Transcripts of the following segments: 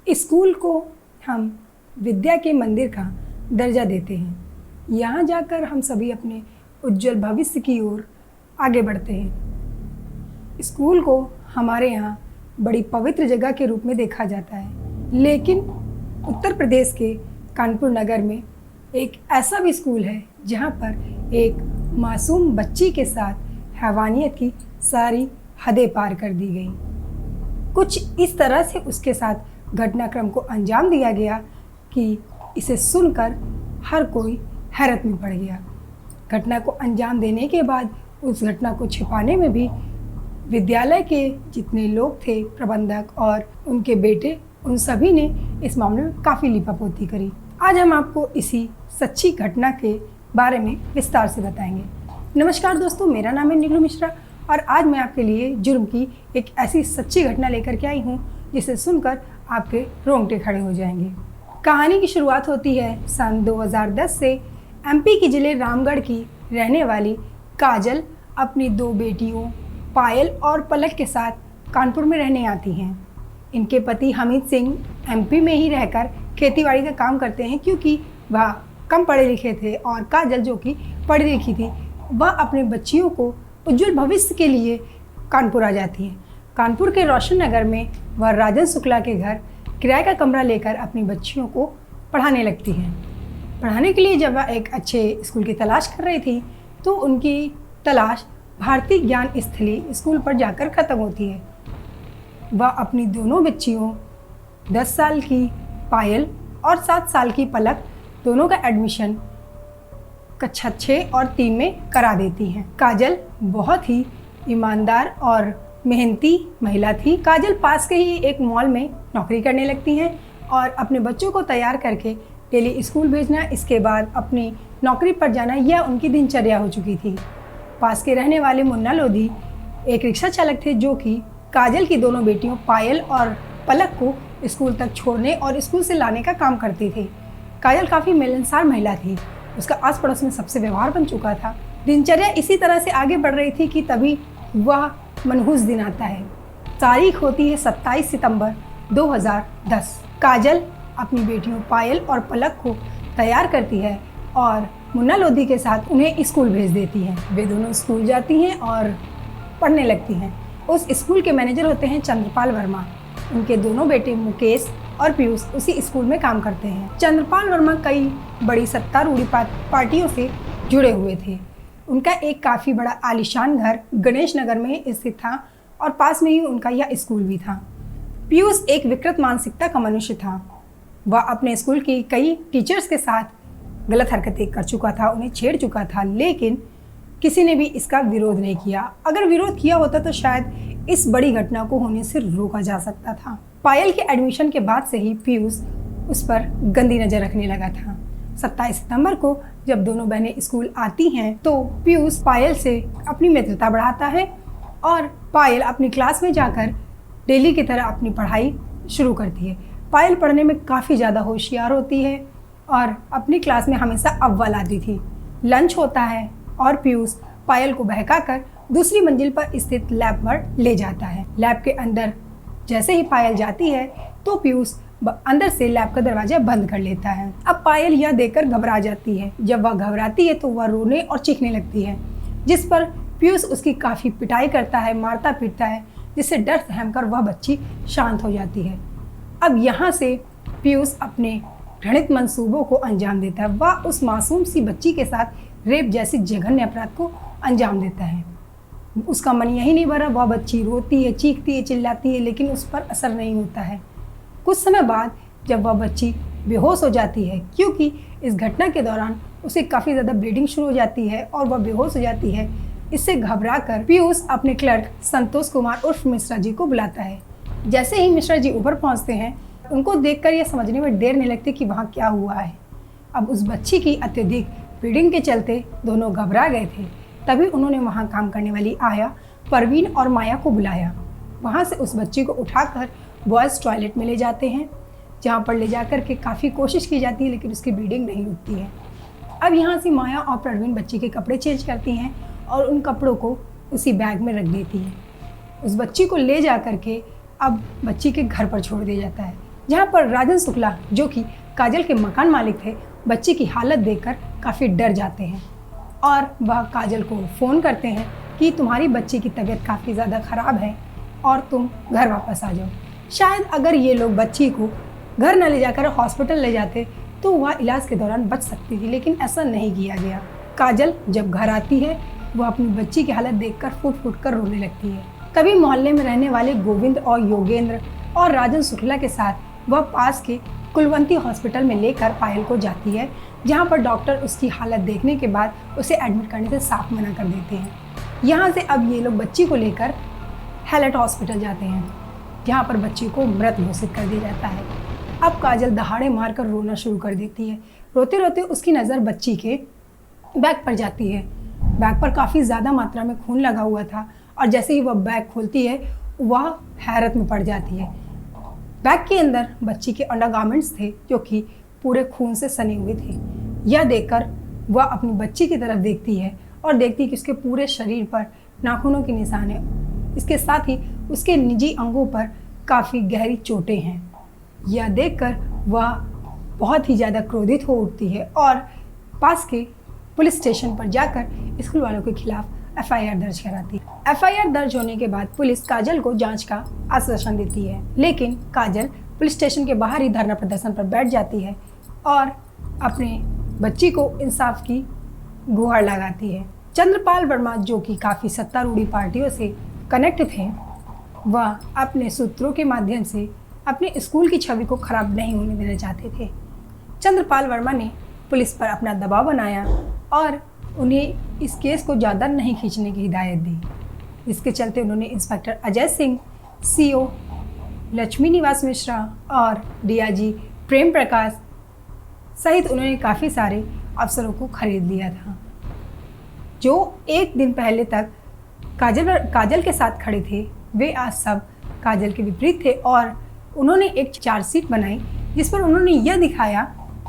School को हम विद्या के मंदिर का दर्जा देते हैं। यहाँ जाकर हम सभी अपने उज्जवल भविष्य की ओर आगे बढ़ते हैं। स्कूल को हमारे यहाँ बड़ी पवित्र जगह के रूप में देखा जाता है, लेकिन उत्तर प्रदेश के कानपुर नगर में एक ऐसा भी स्कूल है जहाँ पर एक मासूम बच्ची के साथ हैवानियत की सारी हदें पार कर दी गई। कुछ इस तरह से उसके साथ घटनाक्रम को अंजाम दिया गया कि इसे सुनकर हर कोई हैरत में पड़ गया। घटना को अंजाम देने के बाद उस घटना को छिपाने में भी विद्यालय के जितने लोग थे, प्रबंधक और उनके बेटे, उन सभी ने इस मामले में काफ़ी लीपापोती करी। आज हम आपको इसी सच्ची घटना के बारे में विस्तार से बताएंगे। नमस्कार दोस्तों, मेरा नाम है नीलू मिश्रा और आज मैं आपके लिए जुर्म की एक ऐसी सच्ची घटना लेकर के आई हूँ जिसे सुनकर आपके रोंगटे खड़े हो जाएंगे। कहानी की शुरुआत होती है सन 2010 से। एमपी के जिले रामगढ़ की रहने वाली काजल अपनी दो बेटियों पायल और पलक के साथ कानपुर में रहने आती हैं। इनके पति हमीद सिंह एमपी में ही रहकर खेतीबाड़ी का काम करते हैं, क्योंकि वह कम पढ़े लिखे थे और काजल जो कि पढ़ी लिखी थी, वह अपने बच्चियों को उज्जवल भविष्य के लिए कानपुर आ जाती है। कानपुर के रोशन नगर में वह राजन शुक्ला के घर किराए का कमरा लेकर अपनी बच्चियों को पढ़ाने लगती हैं। पढ़ाने के लिए जब वह एक अच्छे स्कूल की तलाश कर रही थी तो उनकी तलाश भारतीय ज्ञान स्थली स्कूल पर जाकर ख़त्म होती है। वह अपनी दोनों बच्चियों 10 साल की पायल और 7 साल की पलक दोनों का एडमिशन कक्षा 6 और 3 में करा देती हैं। काजल बहुत ही ईमानदार और मेहनती महिला थी। काजल पास के ही एक मॉल में नौकरी करने लगती हैं और अपने बच्चों को तैयार करके डेली स्कूल भेजना, इसके बाद अपनी नौकरी पर जाना, यह उनकी दिनचर्या हो चुकी थी। पास के रहने वाले मुन्ना लोधी एक रिक्शा चालक थे जो कि काजल की दोनों बेटियों पायल और पलक को स्कूल तक छोड़ने और स्कूल से लाने का काम करते थे। काजल काफ़ी मिलनसार महिला थी, उसका आस पड़ोस में सबसे व्यवहार बन चुका था। दिनचर्या इसी तरह से आगे बढ़ रही थी कि तभी वह मनहूस दिन आता है। तारीख होती है 27 सितंबर 2010। काजल अपनी बेटियों पायल और पलक को तैयार करती है और मुन्ना लोधी के साथ उन्हें स्कूल भेज देती है। वे दोनों स्कूल जाती हैं और पढ़ने लगती हैं। उस स्कूल के मैनेजर होते हैं चंद्रपाल वर्मा। उनके दोनों बेटे मुकेश और पीयूष उसी स्कूल में काम करते हैं। चंद्रपाल वर्मा कई बड़ी सत्तारूढ़ी पार्टियों से जुड़े हुए थे। उनका एक काफ़ी बड़ा आलीशान घर गणेश नगर में स्थित था और पास में ही उनका यह स्कूल भी था। पीयूष एक विकृत मानसिकता का मनुष्य था। वह अपने स्कूल की कई टीचर्स के साथ गलत हरकतें कर चुका था, उन्हें छेड़ चुका था, लेकिन किसी ने भी इसका विरोध नहीं किया। अगर विरोध किया होता तो शायद इस बड़ी घटना को होने से रोका जा सकता था। पायल के एडमिशन के बाद से ही पीयूष उस पर गंदी नज़र रखने लगा था। 27 सितंबर को जब दोनों बहनें स्कूल आती हैं तो पीयूष पायल से अपनी मित्रता बढ़ाता है और पायल अपनी क्लास में जाकर डेली की तरह अपनी पढ़ाई शुरू करती है। पायल पढ़ने में काफ़ी ज़्यादा होशियार होती है और अपनी क्लास में हमेशा अव्वल आती थी। लंच होता है और पीयूष पायल को बहकाकर दूसरी मंजिल पर स्थित लैब पर ले जाता है। लैब के अंदर जैसे ही पायल जाती है तो पीयूष अंदर से लैब का दरवाजा बंद कर लेता है। अब पायल यह देखकर घबरा जाती है। जब वह घबराती है तो वह रोने और चीखने लगती है, जिस पर पीयूष उसकी काफ़ी पिटाई करता है, मारता पीटता है, जिससे डर सहमकर वह बच्ची शांत हो जाती है। अब यहाँ से पीयूष अपने घृणित मंसूबों को अंजाम देता है। वह उस मासूम सी बच्ची के साथ रेप जैसी जघन्य अपराध को अंजाम देता है। उसका मन यही नहीं भरा, वह बच्ची रोती है, चीखती है, चिल्लाती है, लेकिन उस पर असर नहीं होता है। कुछ समय बाद जब वह बच्ची बेहोश हो जाती है, क्योंकि इस घटना के दौरान उसे काफ़ी ज़्यादा ब्लीडिंग शुरू हो जाती है और वह बेहोश हो जाती है। इससे घबराकर पीयूष अपने क्लर्क संतोष कुमार उर्फ मिश्रा जी को बुलाता है। जैसे ही मिश्रा जी ऊपर पहुंचते हैं, उनको देखकर यह समझने में देर नहीं लगती कि वहाँ क्या हुआ है। अब उस बच्ची की अत्यधिक ब्लीडिंग के चलते दोनों घबरा गए थे। तभी उन्होंने वहाँ काम करने वाली आया परवीन और माया को बुलाया। वहाँ से उस बच्ची को उठाकर बॉयज़ टॉयलेट में ले जाते हैं, जहाँ पर ले जाकर के काफ़ी कोशिश की जाती है, लेकिन उसकी ब्लीडिंग नहीं रुकती है। अब यहाँ से माया और परवीन बच्ची के कपड़े चेंज करती हैं और उन कपड़ों को उसी बैग में रख देती है। उस बच्ची को ले जा कर के अब बच्ची के घर पर छोड़ दिया जाता है। जहाँ पर राजन शुक्ला, जो कि काजल के मकान मालिक थे, बच्ची की हालत देखकर काफ़ी डर जाते हैं और वह काजल को फ़ोन करते हैं कि तुम्हारी बच्ची की तबीयत काफ़ी ज़्यादा ख़राब है और तुम घर वापस आ जाओ। शायद अगर ये लोग बच्ची को घर न ले जाकर हॉस्पिटल ले जाते तो वह इलाज के दौरान बच सकती थी, लेकिन ऐसा नहीं किया गया। काजल जब घर आती है, वह अपनी बच्ची की हालत देखकर फूट फूट कर रोने लगती है। तभी मोहल्ले में रहने वाले गोविंद और योगेंद्र और राजन शुक्ला के साथ वह पास के कुलवंती हॉस्पिटल में लेकर पायल को जाती है, जहां पर डॉक्टर उसकी हालत देखने के बाद उसे एडमिट करने से साफ मना कर देते हैं। यहां से अब ये लोग बच्ची को लेकर हैलट हॉस्पिटल जाते हैं, जहां पर बच्ची को मृत घोषित कर दिया जाता है। अब काजल दहाड़े मारकर रोना शुरू कर देती है। रोते रोते उसकी नज़र बच्ची के बैग पर जाती है। बैग पर काफ़ी ज़्यादा मात्रा में खून लगा हुआ था और जैसे ही वह बैग खोलती है, वह हैरत में पड़ जाती है। बैग के अंदर बच्ची के अंडरगारमेंट्स थे, जो कि पूरे खून से सने हुए थे। यह देखकर वह अपनी बच्ची की तरफ देखती है और देखती है कि उसके पूरे शरीर पर नाखूनों के निशान हैं। इसके साथ ही उसके निजी अंगों पर काफ़ी गहरी चोटें हैं। यह देखकर वह बहुत ही ज़्यादा क्रोधित हो उठती है और पास के पुलिस स्टेशन पर जाकर स्कूल वालों के खिलाफ एफआईआर दर्ज कराती है। एफआईआर दर्ज होने के बाद पुलिस काजल को जांच का आश्वासन देती है, लेकिन काजल पुलिस स्टेशन के बाहर ही धरना प्रदर्शन पर बैठ जाती है और अपने बच्ची को इंसाफ की गुहार लगाती है। चंद्रपाल वर्मा, जो कि काफ़ी सत्तारूढ़ी पार्टियों से कनेक्ट थे, वह अपने सूत्रों के माध्यम से अपने स्कूल की छवि को खराब नहीं होने देना चाहते थे। चंद्रपाल वर्मा ने पुलिस पर अपना दबाव बनाया और उन्हें इस केस को ज़्यादा नहीं खींचने की हिदायत दी, जिसके चलते उन्होंने इंस्पेक्टर अजय सिंह, सीओ लक्ष्मी निवास मिश्रा और डीआईजी प्रेम प्रकाश सहित उन्होंने काफ़ी सारे अफसरों को खरीद लिया था, जो एक दिन पहले तक काजल के साथ खड़े थे। वे आज सब काजल के विपरीत थे और उन्होंने एक चार्जशीट बनाई, जिस पर उन्होंने यह दिखाया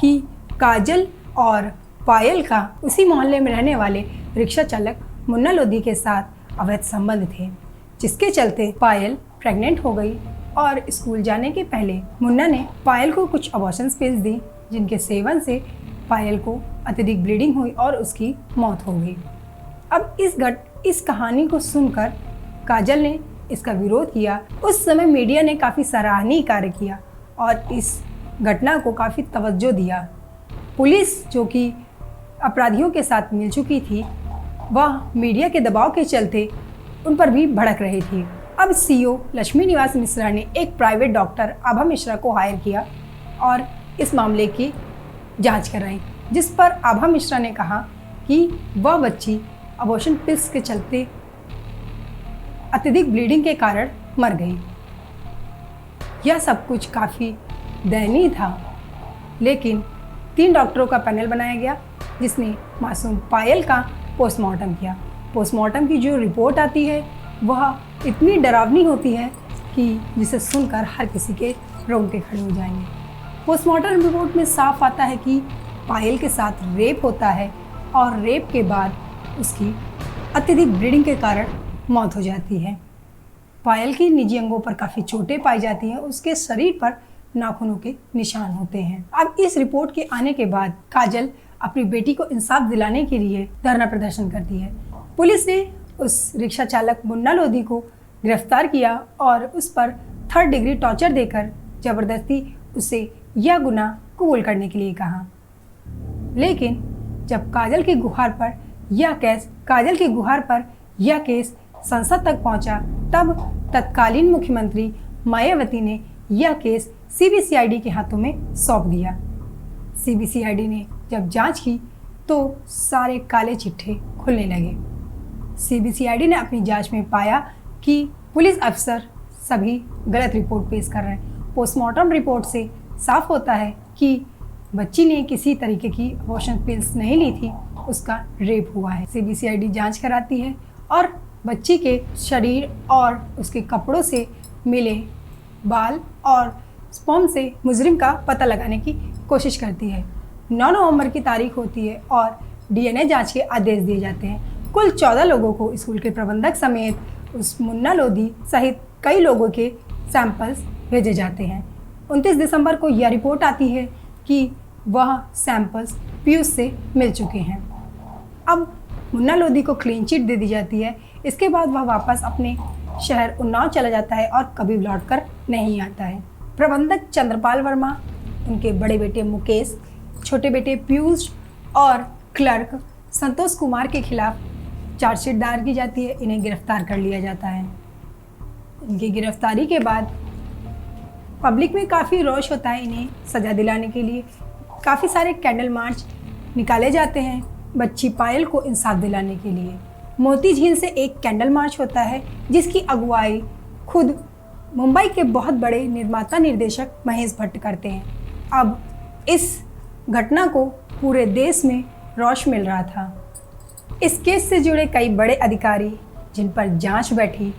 कि काजल और पायल का उसी मोहल्ले में रहने वाले रिक्शा चालक मुन्ना लोधी के साथ अवैध संबंध थे, जिसके चलते पायल प्रेग्नेंट हो गई और स्कूल जाने के पहले मुन्ना ने पायल को कुछ अबॉर्शन पिल्स दी, जिनके सेवन से पायल को अत्यधिक ब्लीडिंग हुई और उसकी मौत हो गई। अब इस कहानी को सुनकर काजल ने इसका विरोध किया। उस समय मीडिया ने काफ़ी सराहनीय कार्य किया और इस घटना को काफ़ी तवज्जो दिया। पुलिस, जो कि अपराधियों के साथ मिल चुकी थी, वह मीडिया के दबाव के चलते उन पर भी भड़क रही थी। अब सीओ लक्ष्मी निवास मिश्रा ने एक प्राइवेट डॉक्टर आभा मिश्रा को हायर किया और इस मामले की जांच कराई, जिस पर आभा मिश्रा ने कहा कि वह बच्ची अबॉर्शन पिल्स के चलते अत्यधिक ब्लीडिंग के कारण मर गई। यह सब कुछ काफ़ी दयनीय था, लेकिन 3 डॉक्टरों का पैनल बनाया गया, जिसने मासूम पायल का पोस्टमार्टम किया। पोस्टमार्टम की जो रिपोर्ट आती है वह इतनी डरावनी होती है कि जिसे सुनकर हर किसी के रोंगटे खड़े हो जाएंगे। पोस्टमार्टम रिपोर्ट में साफ आता है कि पायल के साथ रेप होता है और रेप के बाद उसकी अत्यधिक ब्लीडिंग के कारण मौत हो जाती है। पायल की निजी अंगों पर काफ़ी चोटें पाई जाती हैं, उसके शरीर पर नाखूनों के निशान होते हैं। अब इस रिपोर्ट के आने के बाद काजल अपनी बेटी को इंसाफ दिलाने के लिए धरना प्रदर्शन करती है। पुलिस ने उस रिक्शा चालक मुन्ना लोधी को गिरफ्तार किया और उस पर 3rd डिग्री टॉर्चर देकर जबरदस्ती उसे यह गुनाह कबूल करने के लिए कहा। लेकिन जब काजल की गुहार पर यह केस संसद तक पहुंचा, तब तत्कालीन मुख्यमंत्री मायावती ने यह केस सीबीसीआईडी के हाथों में सौंप दिया। सीबीसीआईडी ने जब जांच की तो सारे काले चिट्ठे खुलने लगे। सीबीसीआईडी ने अपनी जांच में पाया कि पुलिस अफसर सभी गलत रिपोर्ट पेश कर रहे हैं। पोस्टमार्टम रिपोर्ट से साफ होता है कि बच्ची ने किसी तरीके की अबॉर्शन पिल्स नहीं ली थी, उसका रेप हुआ है। सीबीसीआईडी जांच कराती है और बच्ची के शरीर और उसके कपड़ों से मिले बाल और स्पर्म से मुजरिम का पता लगाने की कोशिश करती है। 9 नवंबर की तारीख होती है और डीएनए जांच के आदेश दिए जाते हैं। कुल 14 लोगों को स्कूल के प्रबंधक समेत उस मुन्ना लोधी सहित कई लोगों के सैंपल्स भेजे जाते हैं। 29 दिसंबर को यह रिपोर्ट आती है कि वह सैंपल्स पीयूष से मिल चुके हैं। अब मुन्ना लोधी को क्लीन चिट दे दी जाती है। इसके बाद वह वापस अपने शहर उन्नाव चला जाता है और कभी लौटकर नहीं आता है। प्रबंधक चंद्रपाल वर्मा, उनके बड़े बेटे मुकेश, छोटे बेटे पीयूष और क्लर्क संतोष कुमार के खिलाफ चार्जशीट दायर की जाती है। इन्हें गिरफ्तार कर लिया जाता है। इनकी गिरफ्तारी के बाद पब्लिक में काफ़ी रोष होता है। इन्हें सज़ा दिलाने के लिए काफ़ी सारे कैंडल मार्च निकाले जाते हैं बच्ची पायल को इंसाफ दिलाने के लिए। मोती झील से एक कैंडल मार्च होता है जिसकी अगुवाई खुद मुंबई के बहुत बड़े निर्माता निर्देशक महेश भट्ट करते हैं। अब इस घटना को पूरे देश में रोष मिल रहा था। इस केस से जुड़े कई बड़े अधिकारी जिन पर जांच बैठी,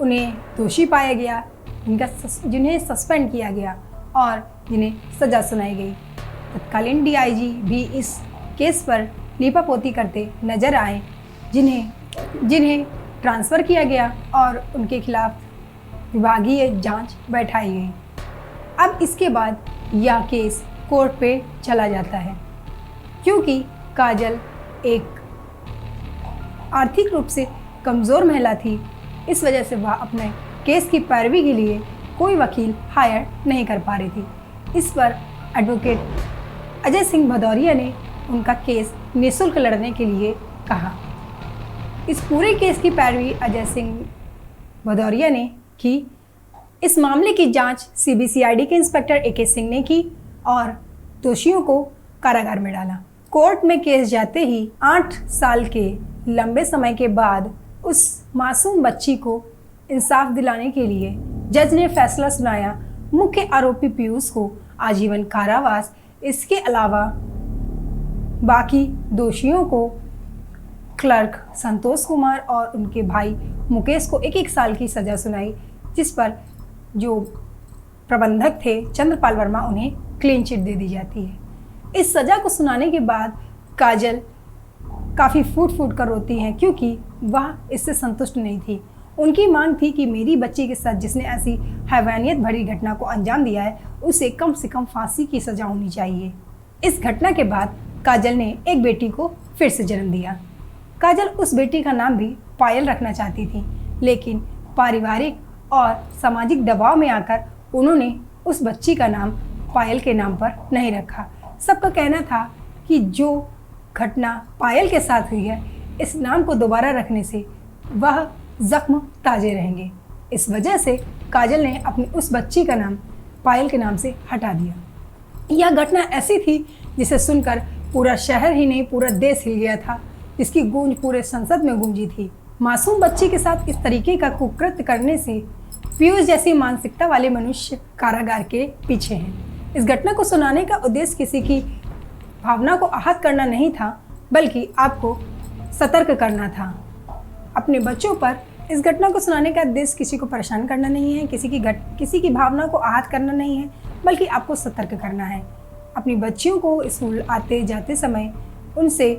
उन्हें दोषी पाया गया, जिन्हें सस्पेंड किया गया और जिन्हें सज़ा सुनाई गई। तत्कालीन डीआईजी भी इस केस पर लीपापोती करते नजर आए, जिन्हें ट्रांसफ़र किया गया और उनके खिलाफ विभागीय जांच बैठाई गई। अब इसके बाद यह केस कोर्ट पे चला जाता है। क्योंकि काजल एक आर्थिक रूप से कमज़ोर महिला थी, इस वजह से वह अपने केस की पैरवी के लिए कोई वकील हायर नहीं कर पा रही थी। इस पर एडवोकेट अजय सिंह भदौरिया ने उनका केस निःशुल्क लड़ने के लिए कहा। इस पूरे केस की पैरवी अजय सिंह भदौरिया ने की। इस मामले की जांच सीबीसीआईडी के इंस्पेक्टर एके सिंह ने की और दोषियों को कारागार में डाला। कोर्ट में केस जाते ही 8 साल के लंबे समय के बाद उस मासूम बच्ची को इंसाफ दिलाने के लिए जज ने फैसला सुनाया। मुख्य आरोपी पीयूष को आजीवन कारावास, इसके अलावा बाकी दोषियों को क्लर्क संतोष कुमार और उनके भाई मुकेश को 1-1 साल की सज़ा सुनाई, जिस पर जो प्रबंधक थे चंद्रपाल वर्मा, उन्हें क्लीन चिट दे दी जाती है। इस सज़ा को सुनाने के बाद काजल काफ़ी फूट कर रोती हैं, क्योंकि वह इससे संतुष्ट नहीं थी। उनकी मांग थी कि मेरी बच्ची के साथ जिसने ऐसी हैवानियत भरी घटना को अंजाम दिया है, उसे कम से कम फांसी की सज़ा होनी चाहिए। इस घटना के बाद काजल ने एक बेटी को फिर से जन्म दिया। काजल उस बेटी का नाम भी पायल रखना चाहती थी, लेकिन पारिवारिक और सामाजिक दबाव में आकर उन्होंने उस बच्ची का नाम पायल के नाम पर नहीं रखा। सबका कहना था कि जो घटना पायल के साथ हुई है, इस नाम को दोबारा रखने से वह जख्म ताजे रहेंगे। इस वजह से काजल ने अपनी उस बच्ची का नाम पायल के नाम से हटा दिया। यह घटना ऐसी थी जिसे सुनकर पूरा शहर ही नहीं, पूरा देश हिल गया था, जिसकी गूंज पूरे संसद में गूंजी थी। मासूम बच्ची के साथ इस तरीके का कुकृत्य करने से पीयूष जैसी मानसिकता वाले मनुष्य कारागार के पीछे हैं। इस घटना को सुनाने का उद्देश्य किसी की भावना को आहत करना नहीं था, बल्कि आपको सतर्क करना था। अपने बच्चों पर इस घटना को सुनाने का उद्देश्य किसी को परेशान करना नहीं है, किसी की भावना को आहत करना नहीं है, बल्कि आपको सतर्क करना है। अपनी बच्चियों को स्कूल आते जाते समय उनसे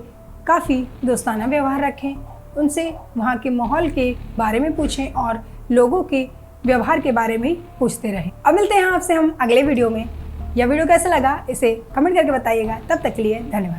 काफ़ी दोस्ताना व्यवहार रखें, उनसे वहाँ के माहौल के बारे में पूछें और लोगों के व्यवहार के बारे में पूछते रहें। अब मिलते हैं आपसे हम अगले वीडियो में। यह वीडियो कैसा लगा इसे कमेंट करके बताइएगा। तब तक के लिए धन्यवाद।